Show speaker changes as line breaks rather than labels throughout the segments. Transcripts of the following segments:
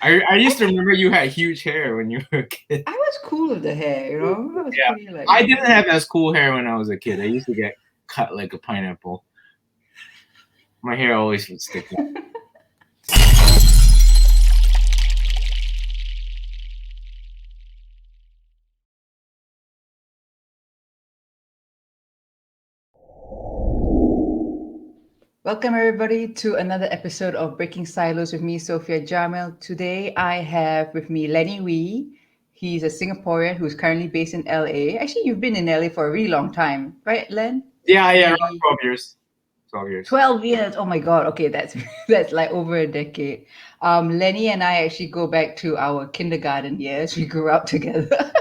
I used to remember you had huge hair when you were a kid.
I was cool with the hair, you know. I was pretty like.
I didn't have as cool hair when I was a kid. I used to get cut like a pineapple. My hair always would stick out.
Welcome everybody to another episode of Breaking Silos with me, Sofiah Jamil. Today I have with me Lenny Wee. He's a Singaporean who's currently based in LA. Actually, you've been in LA for a really long time, right, Len?
Yeah, around 12 years. 12 years.
12 years. Oh my God. Okay, that's like over a decade. Lenny and I actually go back to our kindergarten years. We grew up together.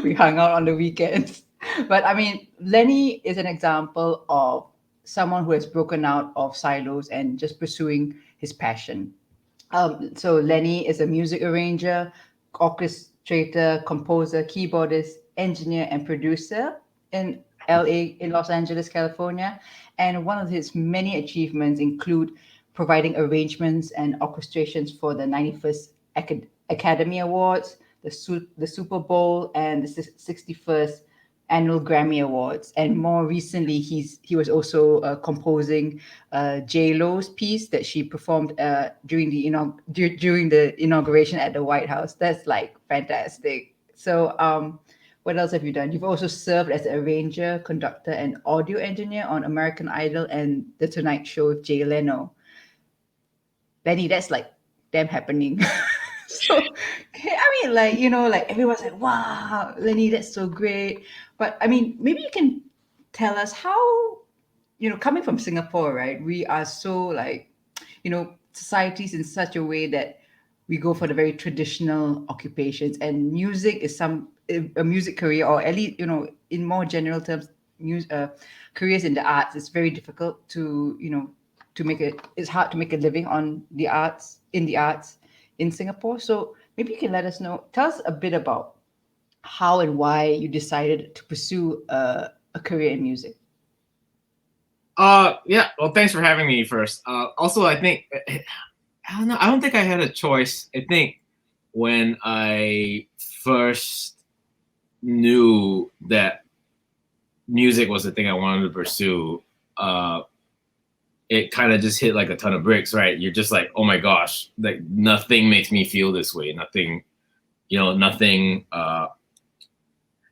We hung out on the weekends. But I mean, Lenny is an example of someone who has broken out of silos and just pursuing his passion. So Lenny is a music arranger, orchestrator, composer, keyboardist, engineer, and producer in LA, in Los Angeles, California. And one of his many achievements include providing arrangements and orchestrations for the 91st Academy Awards, the Super Bowl, and the 61st Annual Grammy Awards. And more recently, he was also composing J Lo's piece that she performed during the inauguration at the White House. That's like fantastic. So, what else have you done? You've also served as an arranger, conductor, and audio engineer on American Idol and The Tonight Show with Jay Leno. Lenny, that's like damn happening. So, I mean, like, like everyone's like, wow, Lenny, that's so great. But I mean, maybe you can tell us how, coming from Singapore, right? We are so like, societies in such a way that we go for the very traditional occupations, and music is a music career, or at least, in more general terms, careers in the arts. It's very difficult to, it's hard to make a living on the arts, in Singapore. So maybe you can tell us a bit about how and why you decided to pursue a career in music.
Yeah. Well, thanks for having me first. Also, I think, I don't know. I don't think I had a choice. I think when I first knew that music was the thing I wanted to pursue, it kind of just hit like a ton of bricks, right? You're just like, oh my gosh, like nothing makes me feel this way. Nothing, nothing.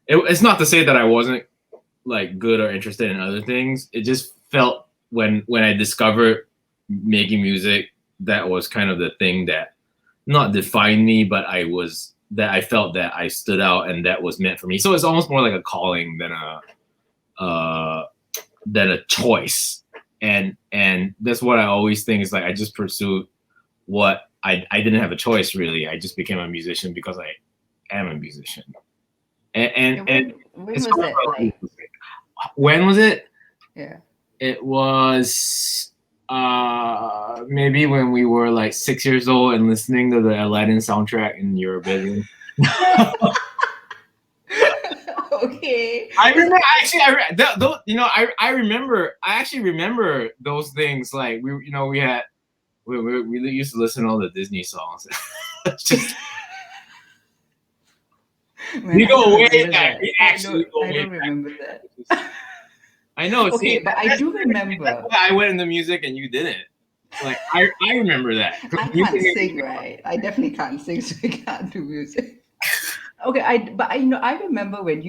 It's not to say that I wasn't like good or interested in other things. It just felt when I discovered making music, that was kind of the thing that not defined me, but I felt that I stood out and that was meant for me. So it's almost more like a calling than a choice. And that's what I always think is like, I just pursued what I didn't have a choice really. I just became a musician because I am a musician. And
when was that? Like,
when was it?
Yeah.
It was maybe when we were like 6 years old and listening to the Aladdin soundtrack in your bedroom.
Okay.
I remember I actually remember those things. Like we used to listen to all the Disney songs.
Man,
we go way back. We actually go way back.
I don't remember that.
I know.
Okay, but I do remember.
That's why I went into music and you didn't. Like I remember that.
I can't sing, right? I definitely can't sing, so I can't do music. Okay, I remember when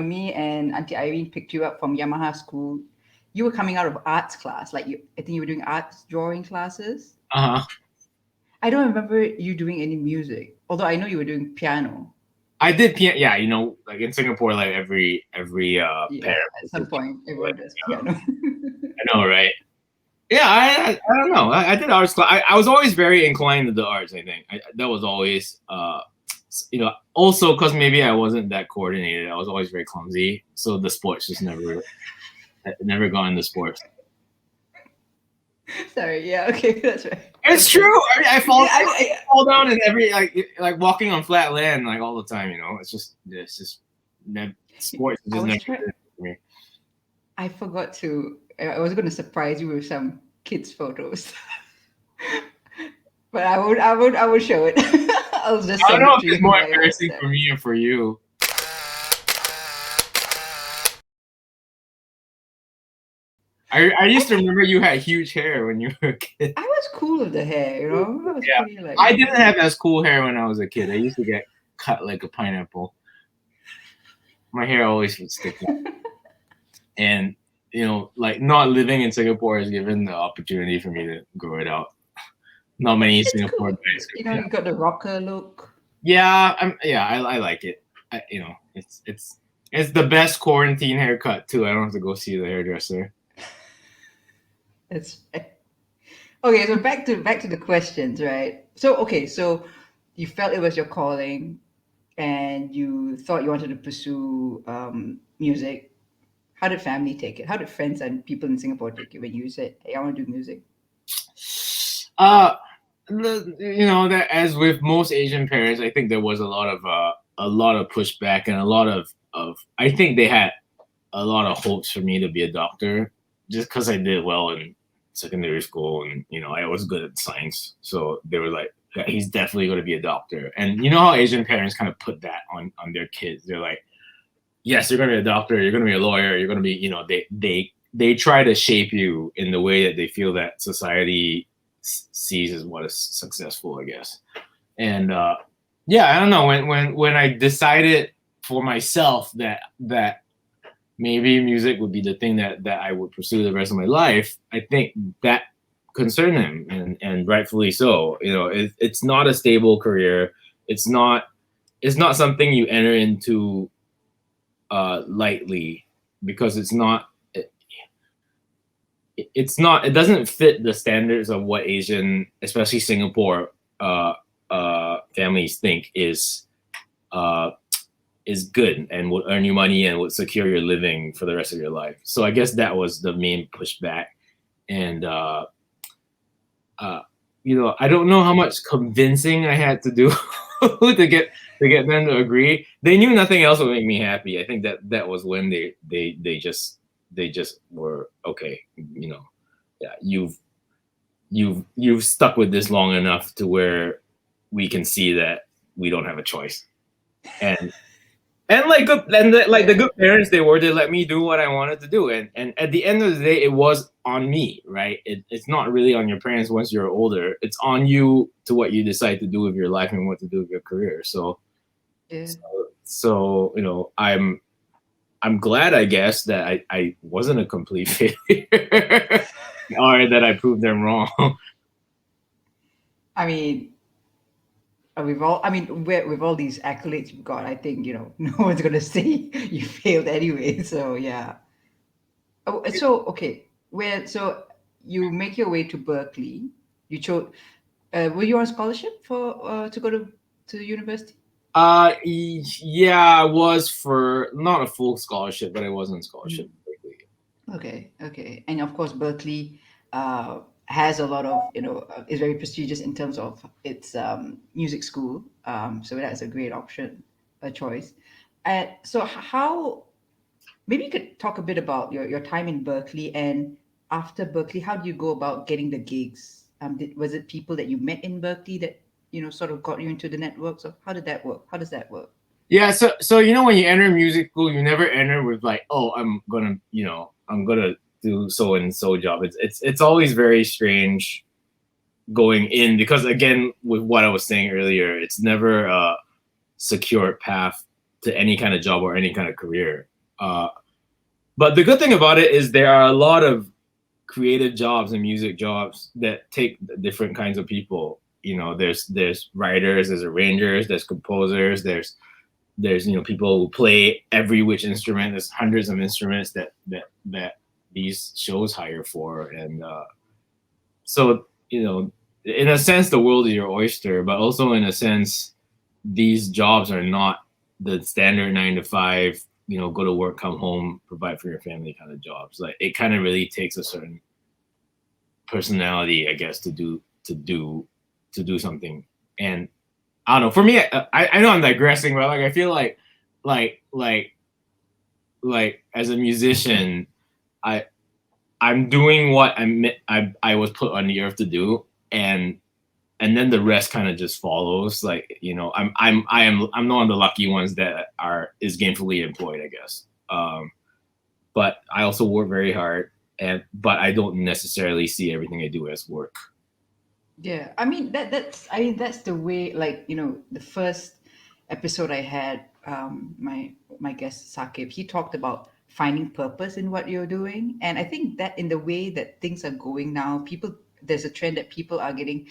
me and Auntie Irene picked you up from Yamaha school. You were coming out of arts class, like I think you were doing arts drawing classes.
Uh-huh.
I don't remember you doing any music, although I know you were doing piano.
I did piano. Yeah, like in Singapore, like every parent
at some point everyone does piano.
I know, right? Yeah, I don't know. I did arts class. I was always very inclined to the arts. I think that was always also because maybe I wasn't that coordinated. I was always very clumsy, so the sports just never got into sports.
Sorry. Yeah. Okay. That's right.
It's true. I fall down in every like walking on flat land like all the time. It's just sports is just never for me.
I forgot to. I was going to surprise you with some kids' photos. But I would show it. I'll just
I don't
send
know
it
if
to
it's
you
more
via
embarrassing
WhatsApp.
for me or for you. I used to remember you had huge hair when you were a kid.
I was cool with the hair, you know. I was
Yeah,
pretty like,
I didn't have as cool hair when I was a kid. I used to get cut like a pineapple. My hair always would stick out. And like not living in Singapore has given the opportunity for me to grow it out. Not many
it's
Singapore
cool.
guys.
You know,
Yeah,
you got the rocker look.
I like it. It's the best quarantine haircut too. I don't have to go see the hairdresser.
It's okay. So back to the questions, right? So okay, so you felt it was your calling, and you thought you wanted to pursue music. How did family take it? How did friends and people in Singapore take it when you said, "Hey, I want to do music"?
Uh, that as with most Asian parents, I think there was a lot of pushback and a lot of I think they had a lot of hopes for me to be a doctor just because I did well in secondary school and I was good at science. So they were like, yeah, he's definitely going to be a doctor. And you know how Asian parents kind of put that on their kids. They're like, yes, you're going to be a doctor. You're going to be a lawyer. You're going to be, they try to shape you in the way that they feel that society sees as what is successful, I guess. And yeah, I don't know when I decided for myself that maybe music would be the thing that I would pursue the rest of my life, I think that concerned him, and rightfully so. It's not a stable career. It's not something you enter into lightly because it doesn't fit the standards of what Asian, especially Singapore, families think uh, is good and would earn you money and would secure your living for the rest of your life. So I guess that was the main pushback. And I don't know how much convincing I had to do to get them to agree. They knew nothing else would make me happy. I think that was when they just were okay. Yeah, you've stuck with this long enough to where we can see that we don't have a choice. And like good like the good parents they let me do what I wanted to do, and at the end of the day it was on me, right? It's not really on your parents once you're older. It's on you to what you decide to do with your life and what to do with your career. So
Yeah.
I'm glad, I guess, that I wasn't a complete failure or that I proved them wrong.
I mean, with all these accolades you've got, I think no one's gonna say you failed anyway. So yeah. Oh, so okay, so you make your way to Berkeley. You chose. Were you on scholarship for to go to university?
Yeah, I was for not a full scholarship, but I was on scholarship.
Okay, okay, and of course Berkeley has a lot of is very prestigious in terms of its music school. So that's a great option, a choice. So how maybe you could talk a bit about your time in Berkeley, and after Berkeley, how do you go about getting the gigs? Was it people that you met in Berkeley that sort of got you into the networks? Of how did that work? How does that work?
Yeah, so when you enter music school, you never enter with like, oh, I'm gonna do so and so job. It's always very strange going in because again, with what I was saying earlier, it's never a secure path to any kind of job or any kind of career. But the good thing about it is there are a lot of creative jobs and music jobs that take different kinds of people. There's writers, there's arrangers, there's composers, there's people who play every which instrument. There's hundreds of instruments that these shows hire for, and so in a sense the world is your oyster, but also in a sense these jobs are not the standard 9 to 5 go to work, come home, provide for your family kind of jobs. Like it kind of really takes a certain personality, I guess, to do something. And I don't know. For me, I know I'm digressing, but like I feel like like as a musician, I I'm doing what I was put on the earth to do, and and then the rest kind of just follows. Like, you know, I'm one of the lucky ones that is gainfully employed, I guess. But I also work very hard, but I don't necessarily see everything I do as work.
Yeah, I mean that's the way, like, you know, the first episode I had, my guest Sakib, he talked about finding purpose in what you're doing, and I think that in the way that things are going now, there's a trend that people are getting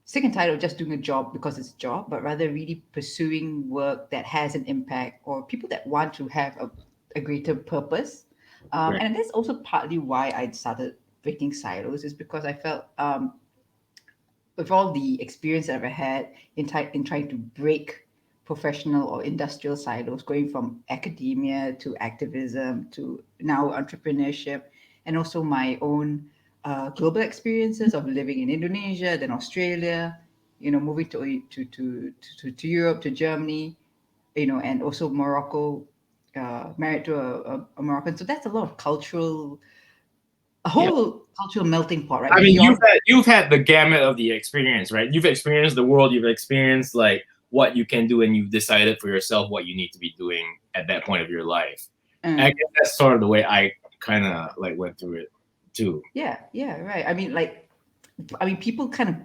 sick and tired of just doing a job because it's a job, but rather really pursuing work that has an impact, or people that want to have a greater purpose.
Right.
And that's also partly why I started breaking silos, is because I felt, with all the experience that I've had in trying to break professional or industrial silos, going from academia to activism to now entrepreneurship, and also my own global experiences of living in Indonesia, then Australia, you know, moving to Europe, to Germany, you know, and also Morocco, married to a Moroccan. So that's a lot of a
Yeah.
whole cultural melting pot, right?
I mean,
Beyond,
you've had the gamut of the experience, right? You've experienced the world. You've experienced like what you can do, and you've decided for yourself what you need to be doing at that point of your life. I guess that's sort of the way I kind of like went through it too.
yeah, right. I mean, people kind of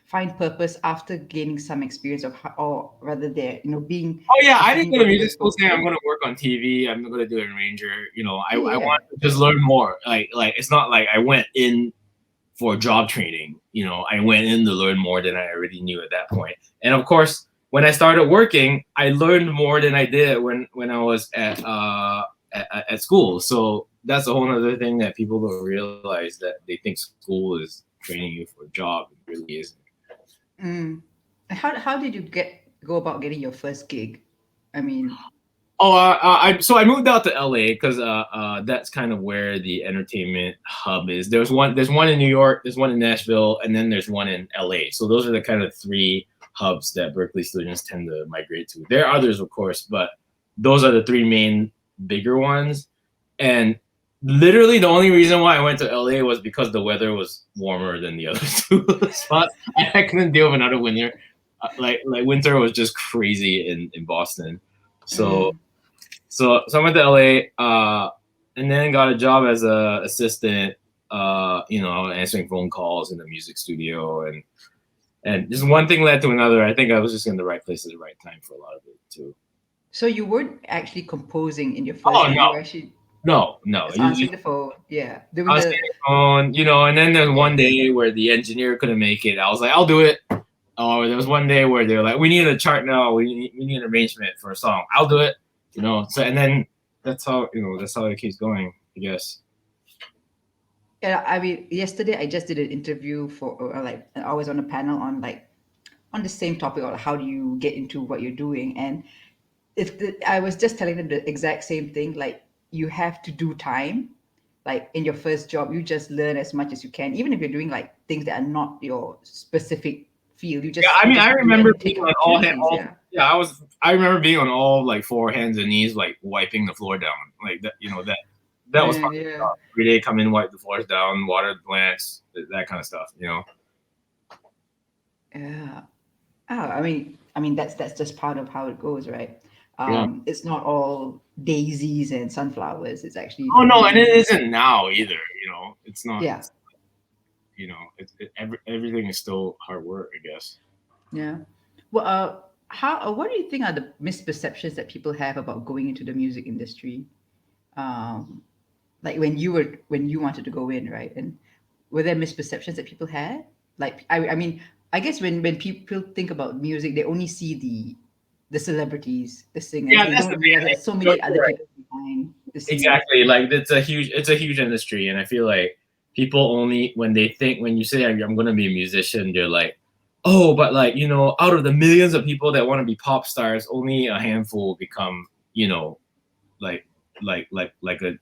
find purpose after gaining some experience of how, or rather, they're, you know, being.
Oh yeah, I didn't go to
what
music
they're
school
supposed to
saying I'm
do.
going to work on TV. I'm going to do an arranger. You know, I
Yeah.
want to just learn more. Like it's not like I went in for job training. You know, I went in to learn more than I already knew at that point. And of course, when I started working, I learned more than I did when I was at school. So that's a whole other thing that people don't realize, that they think school is training you for a job. It really isn't.
How did you go about getting your first gig? I mean,
So I moved out to LA because that's kind of where the entertainment hub is. There's one in New York, there's one in Nashville, and then there's one in LA. So those are the kind of three hubs that Berkeley students tend to migrate to. There are others, of course, but those are the three main bigger ones. And literally the only reason why I went to LA was because the weather was warmer than the other two spots. I couldn't deal with another winter. Like winter was just crazy in Boston. So I went to LA, and then got a job as a assistant, you know, answering phone calls in the music studio, and just one thing led to another. I think I was just in the right place at the right time for a lot of it too.
so you weren't actually composing in your first
Oh
gig.
no,
You were actually
no.
just answering the phone. Yeah, doing
I was
the.
staying on, you know, and then there's one day where the engineer couldn't make it. I was like, I'll do it. Oh, there was one day where they were like, we need a chart now. We need an arrangement for a song. I'll do it. You know, so and then that's how it keeps going, I guess.
Yeah, I mean, yesterday I just did an interview for, like, I was on a panel on, like, on the same topic of how do you get into what you're doing, and I was just telling them the exact same thing. Like, you have to do time. Like, in your first job, you just learn as much as you can, even if you're doing like things that are not your specific field. You just
Yeah, I mean, I
do
remember
and take
being on all
opportunities.
yeah, I remember being on all like four hands and knees, like wiping the floor down, like that. You know, that was fun
Yeah.
stuff. Every day, come in, wipe the floors down, water the plants, that kind of stuff. You know.
Yeah. I mean that's just part of how it goes, right?
Yeah.
It's not all daisies and sunflowers. It's actually
Oh no, and it
really,
isn't now either. You know, it's not.
yeah,
You know, everything is still hard work, I guess.
yeah. Well, what do you think are the misperceptions that people have about going into the music industry? Um, like when you wanted to go in, right? And were there misperceptions that people had? Like, I mean, I guess when people think about music, they only see the celebrities, the singers.
Yeah,
They
that's the
don't
thing.
realize there's so
You're
many other
right.
people behind the scenes.
Exactly. Like it's a huge industry, and I feel like people only when you say I'm going to be a musician, they're like, oh, but like, you know, out of the millions of people that want to be pop stars, only a handful become, you know, like like like like a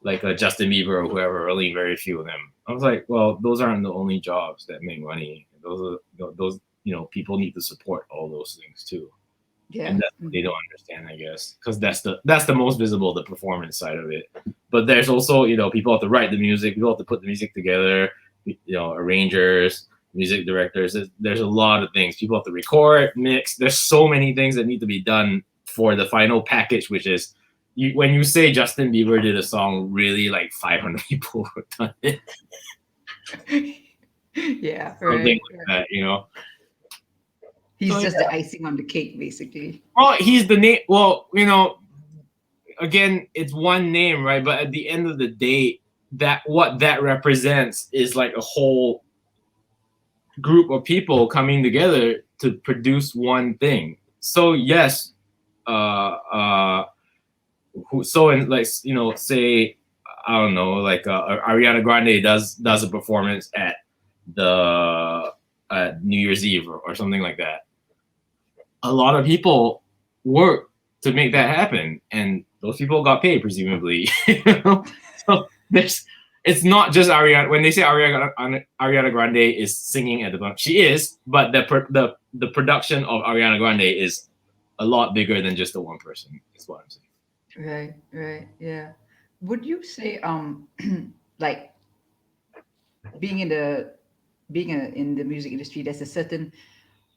like a Justin Bieber or whoever. Only very few of them. I was like, well, those aren't the only jobs that make money. Those you know, people need to support all those things too.
Yeah.
And that's what they don't understand, I guess, because that's the most visible, the performance side of it. But there's also, you know, people have to write the music, people have to put the music together, you know, arrangers, music directors. There's a lot of things. People have to record, mix. There's so many things that need to be done for the final package, which is when you say Justin Bieber did a song, really like 500 people have done it.
Yeah,
Something
right.
like that, you know.
He's
So,
just
yeah.
the icing on the cake, basically.
Well, he's the name. Well, you know, again, it's one name, right? But at the end of the day, that what that represents is like a whole group of people coming together to produce one thing. So yes, so in like, you know, say, I don't know, like Ariana Grande does a performance at the New Year's Eve or something like that. A lot of people work to make that happen, and those people got paid presumably. You know? So it's not just Ariana. When they say Ariana Grande is singing at the bunch, she is, but the production of Ariana Grande is a lot bigger than just the one person. Is what I'm saying.
Right, right, yeah. Would you say like being in the in the music industry, there's a certain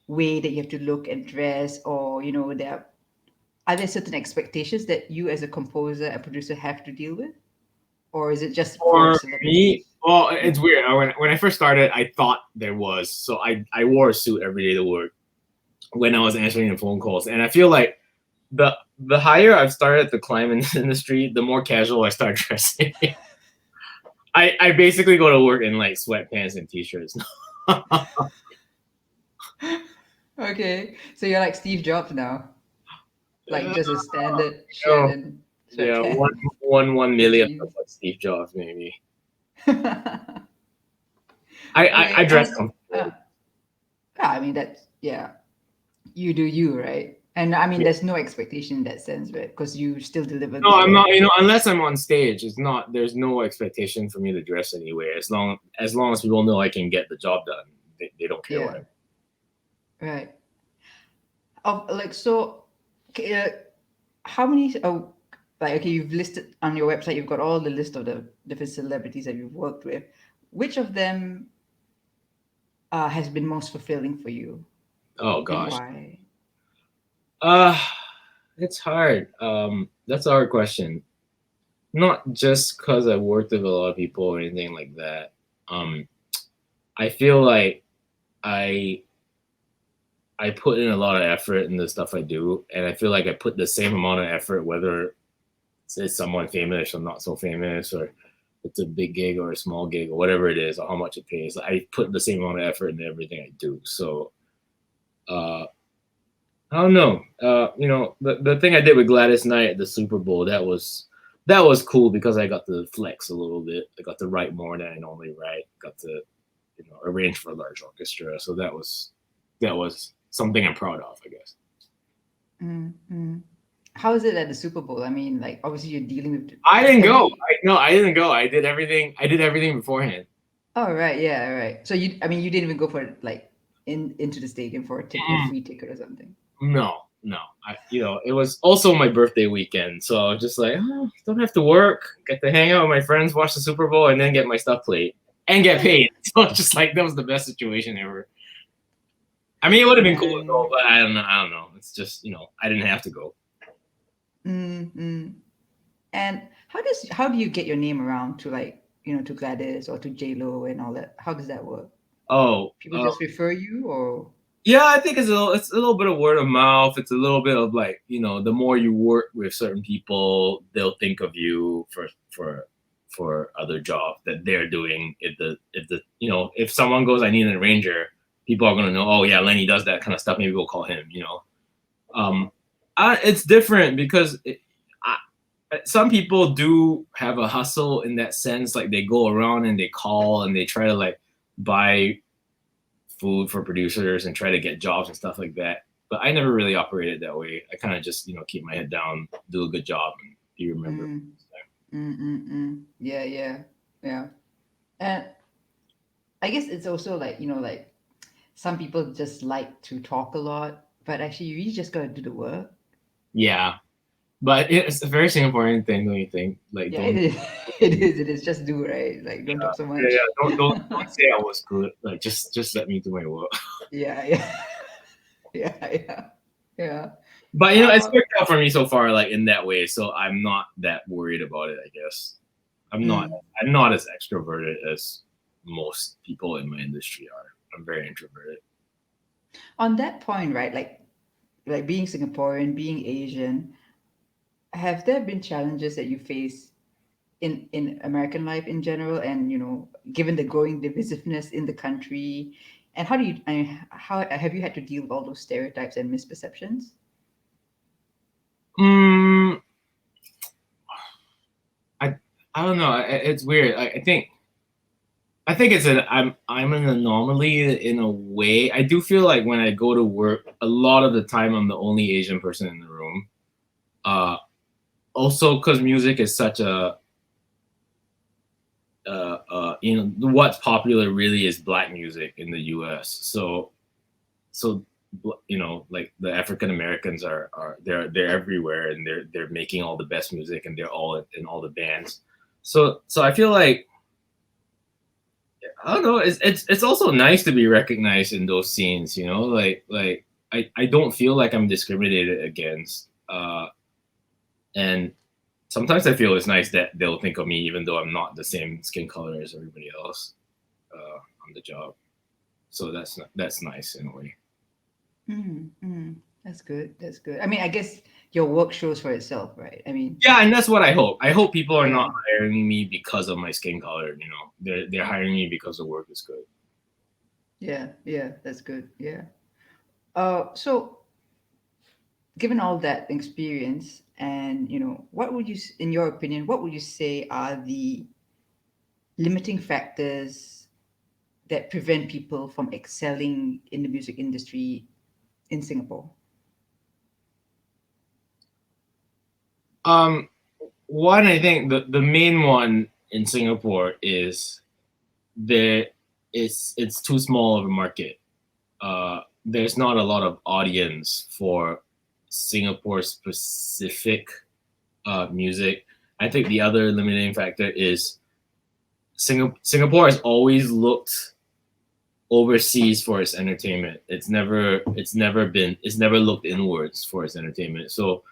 way that you have to look and dress, or are there certain expectations that you as a composer and producer have to deal with, or is it just for
For me,
celebrities?
well,
Yeah.
it's weird. When I first started, I thought there was. So I wore a suit every day to work when I was answering the phone calls, and I feel like the higher I've started to climb in this industry, the more casual I start dressing. I basically go to work in like sweatpants and t-shirts.
Okay, so you're like Steve Jobs now, like
Uh,
just a standard shirt
oh,
and
yeah,
sweatpants
one
and
million of
jeans.
what Steve Jobs maybe. I
Okay,
dress
and
comfortable.
yeah, I mean that's yeah, you do you, right? And I mean,
Yeah.
there's no expectation in that sense, right? Because you still deliver
No,
good
I'm not.
work.
You know, unless I'm on stage, it's not. There's no expectation for me to dress anywhere. As long as people know I can get the job done, they don't care what
Yeah,
I.
right. Like so, okay, how many? Oh, like okay, you've listed on your website. You've got all the list of the different celebrities that you've worked with. Which of them has been most fulfilling for you,
Oh
and
gosh.
why?
Uh it's hard. That's a hard question. Not just because I worked with a lot of people or anything like that. Um, I feel like I I put in a lot of effort in the stuff I do, and I feel like I put the same amount of effort whether it's someone famous or not so famous, or it's a big gig or a small gig or whatever it is, or how much it pays. I put the same amount of effort in everything I do. So uh, I don't know. You know, the thing I did with Gladys Knight at the Super Bowl, that was cool because I got to flex a little bit. I got to write more than I normally write. Got to, you know, arrange for a large orchestra. So that was something I'm proud of, I guess.
Mm-hmm. How is it at the Super Bowl? I mean, like obviously you're dealing with
I didn't go.
heavy.
No, I didn't go. I did everything. I did everything beforehand.
Oh right, yeah, right. So I mean, you didn't even go for like into the stadium for a
Mm,
free ticket or something.
no, no. It was also my birthday weekend, so I was just like, oh, don't have to work. Get to hang out with my friends, watch the Super Bowl, and then get my stuff played and get paid. So it's just like that was the best situation ever. I mean, it would have been cool to go,
And
but I don't know. I don't know. It's just I didn't have to go.
mm-hmm. And how do you get your name around to like to Gladys or to J Lo and all that? How does that work?
Oh,
People just refer you, or
yeah, I think it's a little bit of word of mouth. It's a little bit of like the more you work with certain people, they'll think of you for other jobs that they're doing. If someone goes, I need an arranger, people are gonna know. Oh yeah, Lenny does that kind of stuff. Maybe we'll call him. Um, it's different because some people do have a hustle in that sense. Like they go around and they call and they try to like buy food for producers and try to get jobs and stuff like that. But I never really operated that way. I kind of just keep my head down, do a good job, and be remembered.
mm, yeah, yeah, yeah. And I guess it's also like like some people just like to talk a lot, but actually you really just gotta do the work.
Yeah, But it's a very Singaporean thing, don't you think? Like,
Yeah, it
don't,
is. It is. It is. Just do, right? Like, don't talk so
yeah,
much.
yeah, don't say I was good. Like, just let me do my work.
Yeah, yeah, yeah, yeah, yeah.
But it's
Uh,
worked out for me so far, like in that way. So I'm not that worried about it. I guess I'm not.
mm.
I'm not as extroverted as most people in my industry are. I'm very introverted.
On that point, right? Like being Singaporean, being Asian, have there been challenges that you face in American life in general, and given the growing divisiveness in the country, and how do you, how have you had to deal with all those stereotypes and misperceptions?
Mm, I I don't know. It's weird. I think it's an I'm an anomaly in a way. I do feel like when I go to work, a lot of the time I'm the only Asian person in the room. Uh, Also, because music is such a what's popular really is black music in the U.S. So like the African Americans are they're everywhere, and they're making all the best music, and they're all in all the bands. So I feel like I don't know. It's also nice to be recognized in those scenes. Like I don't feel like I'm discriminated against. And sometimes I feel it's nice that they'll think of me even though I'm not the same skin color as everybody else on the job. So that's nice in a way.
Mm, mm, that's good. That's good. I mean, I guess your work shows for itself, right? I mean,
Yeah, and that's what I hope. I hope people are
yeah,
not hiring me because of my skin color. They're hiring me because the work is good.
yeah, yeah, that's good. Yeah. So given all that experience, and what would you, in your opinion, what would you say are the limiting factors that prevent people from excelling in the music industry in Singapore?
Um, One, I think the main one in Singapore is there it's too small of a market. There's not a lot of audience for Singapore specific music. I think the other limiting factor is Singapore has always looked overseas for its entertainment. It's never looked inwards for its entertainment. So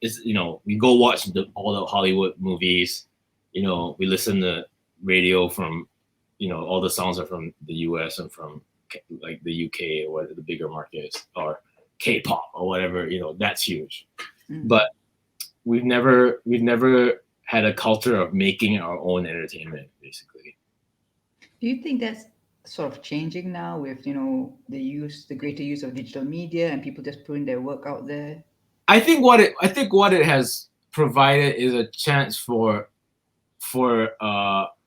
it's we go watch all the Hollywood movies. We listen to radio from all the songs are from the U.S. and from like the UK or what the bigger markets or K-pop or whatever. That's huge.
Mm.
But we've never had a culture of making our own entertainment basically.
Do you think that's sort of changing now with the greater use of digital media and people just putting their work out there?
I think what it has provided is a chance for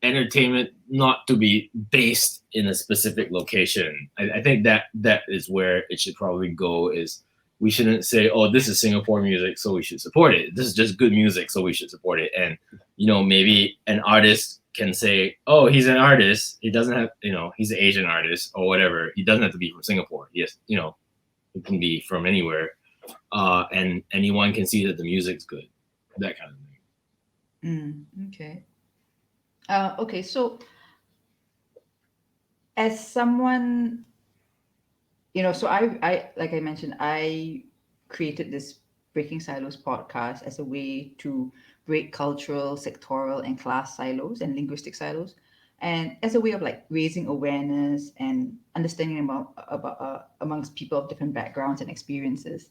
entertainment not to be based in a specific location. I think that is where it should probably go. Is we shouldn't say, oh, this is Singapore music, so we should support it. This is just good music, so we should support it. And maybe an artist can say, oh, he's an artist. He doesn't have, he's an Asian artist or whatever. He doesn't have to be from Singapore. Yes, it can be from anywhere, and anyone can see that the music's good. That kind of thing.
Okay. Okay. So, as someone, so I like I mentioned, I created this Breaking Silos podcast as a way to break cultural, sectoral, and class silos and linguistic silos, and as a way of like raising awareness and understanding about amongst people of different backgrounds and experiences.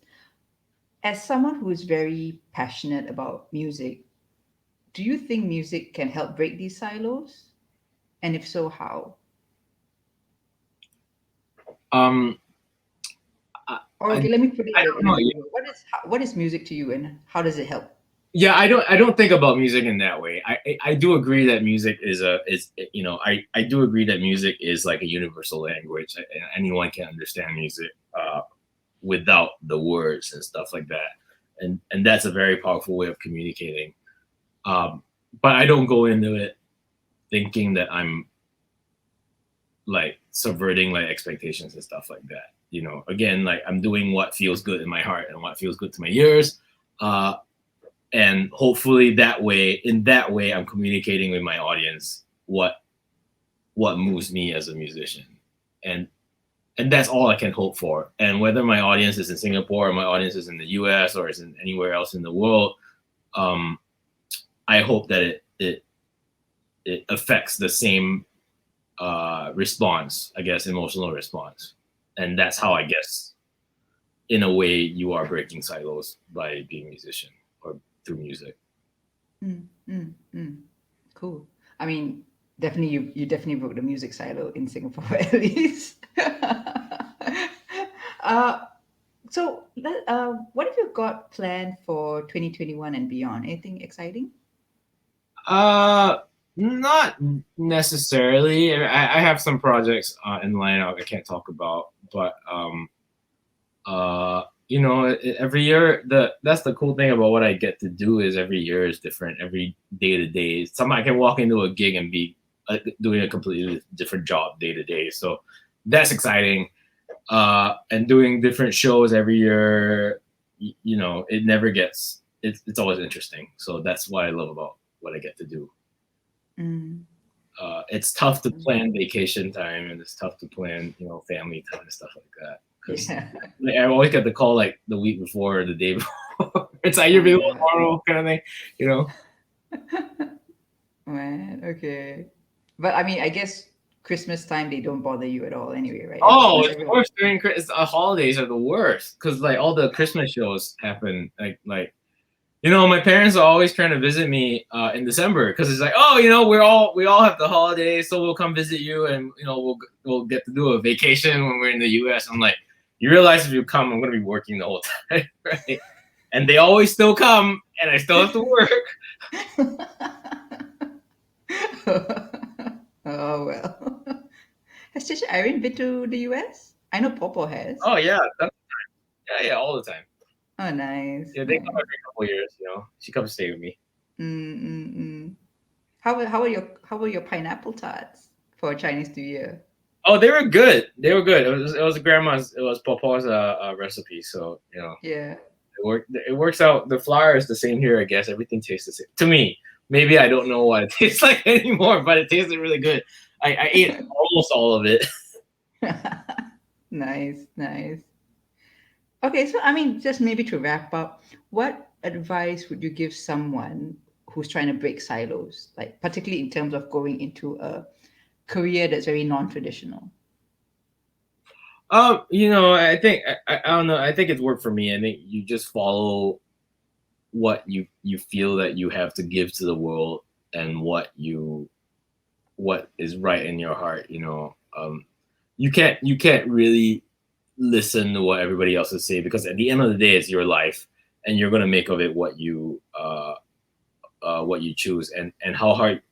As someone who is very passionate about music, do you think music can help break these silos? And if so, how?
Um, I,
Or
I,
okay, let me put it
I don't
in
know.
another way. What is music to you, and how does it help?
Yeah, I don't think about music in that way. I do agree that music is I do agree that music is like a universal language. Anyone can understand music without the words and stuff like that, and that's a very powerful way of communicating. Um, but I don't go into it thinking that I'm like subverting like expectations and stuff like that. Again, like I'm doing what feels good in my heart and what feels good to my ears. And hopefully in that way, I'm communicating with my audience what moves me as a musician, and that's all I can hope for. And whether my audience is in Singapore or my audience is in the US or is in anywhere else in the world, I hope that it affects the same response, I guess, emotional response. And that's how, I guess, in a way, you are breaking silos by being a musician or through music.
Cool. I mean, definitely you definitely broke the music silo in Singapore at least. uh, what have you got planned for 2021 and beyond? Anything exciting?
Not necessarily. I have some projects in line I can't talk about, but every year that's the cool thing about what I get to do is every year is different. Every day to day, I can walk into a gig and be doing a completely different job day to day. So that's exciting. And doing different shows every year, it never gets. It's always interesting. So that's what I love about what I get to do. It's tough to plan vacation time, and it's tough to plan, family time and stuff like that. Because I always get the call like the week before or the day before. It's like you're available tomorrow, kind of thing,
Man, okay. But I mean, I guess Christmas time they don't bother you at all anyway, right?
Oh,
Because
it's
everyone.
worse during holidays are the worst because like all the Christmas shows happen like my parents are always trying to visit me in December because it's like, oh, we all have the holidays, so we'll come visit you, and we'll get to do a vacation when we're in the U.S. I'm like, you realize if you come, I'm gonna be working the whole time, right? And they always still come, and I still have to work.
Oh well. Has Tisha Irene been to the US? I know Popo has.
Oh yeah, yeah, all the time.
Oh, nice.
Yeah, they
Nice.
come every couple years. She comes stay with me.
How were your pineapple tarts for Chinese New Year?
Oh, they were good. They were good. It was Papa's recipe, so
Yeah.
It works out. The flour is the same here, I guess. Everything tastes the same to me. Maybe I don't know what it tastes like anymore, but it tasted really good. I ate almost all of it.
Nice, nice. Okay, so I mean, just maybe to wrap up, what advice would you give someone who's trying to break silos, like particularly in terms of going into a career that's very non-traditional?
I think I don't know. I think it's worked for me. I think you just follow what you feel that you have to give to the world and what is right in your heart. You can't really listen to what everybody else is saying because at the end of the day, it's your life, and you're gonna make of it what you choose, and how hard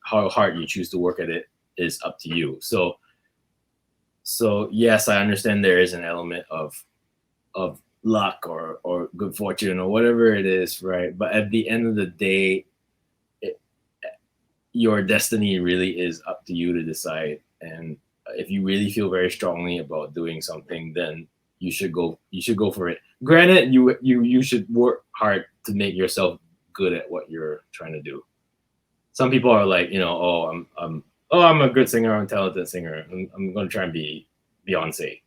you choose to work at it is up to you. So yes, I understand there is an element of luck or good fortune or whatever it is, right? But at the end of the day, your destiny really is up to you to decide. And if you really feel very strongly about doing something, then you should go for it. Granted, you should work hard to make yourself good at what you're trying to do. Some people are like, I'm a good singer, I'm a talented singer, I'm going to try and be Beyonce.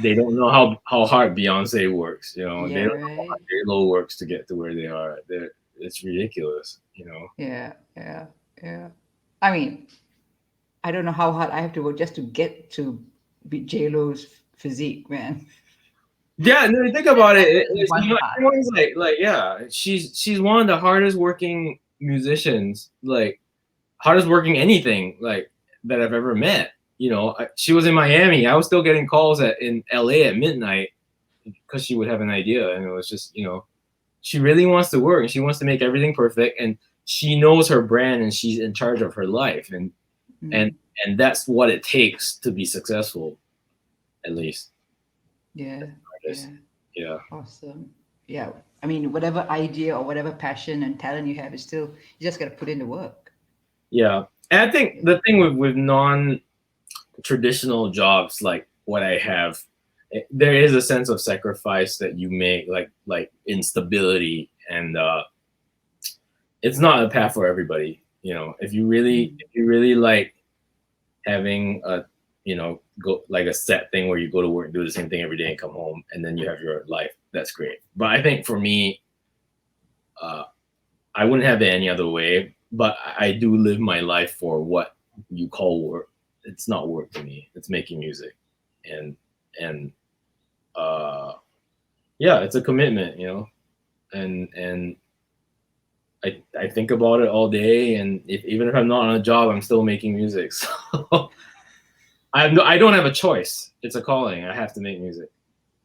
They don't know how hard Beyonce works. They don't know how hard J-Lo works to get to where they are. It's ridiculous.
Yeah, yeah, yeah. I mean, I don't know how hard I have to work just to get to be J-Lo's physique, man.
Yeah, no, think about it.
One part.
Everyone's like, yeah, she's one of the hardest working musicians, like hardest working anything like that I've ever met. She was in Miami. I was still getting calls in LA at midnight because she would have an idea, and it was just, she really wants to work and she wants to make everything perfect, and she knows her brand and she's in charge of her life, and that's what it takes to be successful, at least.
Yeah,
yeah.
Awesome. Yeah, I mean, whatever idea or whatever passion and talent you have, is still, you just got to put in the work.
Yeah, and I think the thing with non-traditional jobs like what I have, there is a sense of sacrifice that you make, like instability, and it's not a path for everybody. If you really like having a go like a set thing where you go to work, do the same thing every day, and come home, and then you have your life, that's great. But I think for me, I wouldn't have it any other way. But I do live my life for what you call work. It's not work to me. It's making music, and yeah, it's a commitment, and I think about it all day, and even if I'm not on a job, I'm still making music. So I don't have a choice. It's a calling. I have to make music.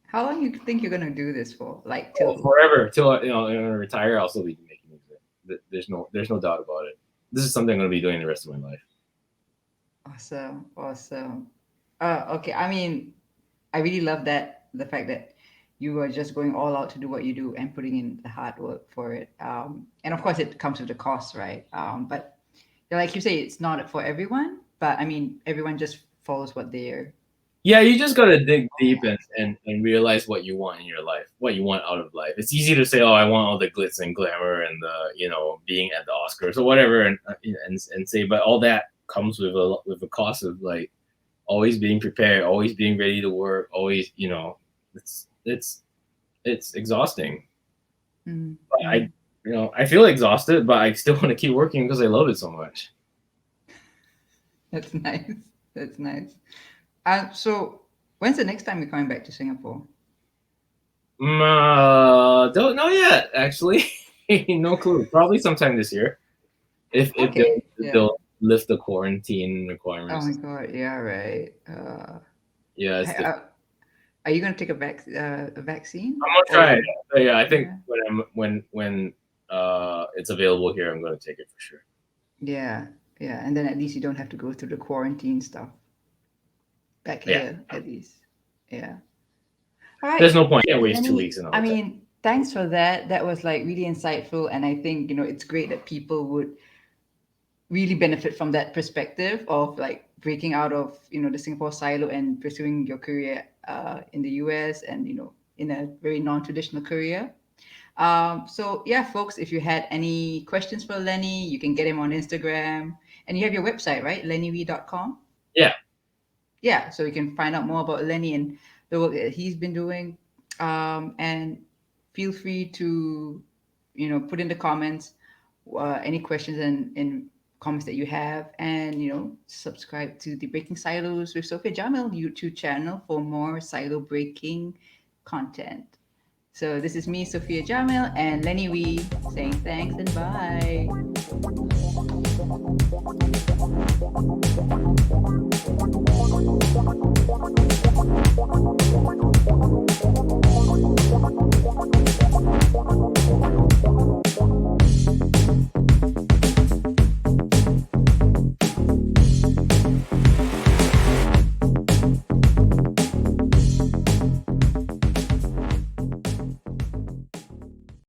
How long you think you're gonna do this for? Like till
forever, till I retire. I'll still be making music. There's no doubt about it. This is something I'm gonna be doing the rest of my life.
Awesome. Okay. I mean, I really love the fact that you are just going all out to do what you do and putting in the hard work for it. And of course, it comes with a cost, right? But like you say, it's not for everyone. But I mean, everyone just follows what they're.
Yeah, you just gotta dig deep and realize what you want in your life, what you want out of life. It's easy to say, "Oh, I want all the glitz and glamour and the being at the Oscars or whatever," and say, but all that comes with a cost of like always being prepared, always being ready to work, always it's exhausting.
Mm-hmm.
But I feel exhausted, but I still want to keep working because I love it so much.
That's nice. That's nice. So when's the next time you're coming back to Singapore?
Don't know yet, actually. No clue. Probably sometime this year. If they'll lift the quarantine requirements.
Oh my god! Yeah, right.
Yeah.
Are you gonna take a vaccine?
I'm gonna try it. But yeah, I think when it's available here, I'm gonna take it for sure.
Yeah, and then at least you don't have to go through the quarantine stuff. Back here, at least. Yeah. All right.
There's no point. Can't waste 2 weeks in a
I mean, thanks for that. That was like really insightful, and I think it's great that people would really benefit from that perspective of like breaking out of the Singapore silo and pursuing your career in the US and in a very non-traditional career. So yeah, folks, if you had any questions for Lenny, you can get him on Instagram, and you have your website, right? lennywee.com. Yeah, so you can find out more about Lenny and the work that he's been doing. And feel free to, put in the comments any questions and comments that you have, and subscribe to the Breaking Silos with Sofiah Jamil YouTube channel for more silo breaking content. So this is me, Sofiah Jamil, and Lenny Wee saying thanks and bye.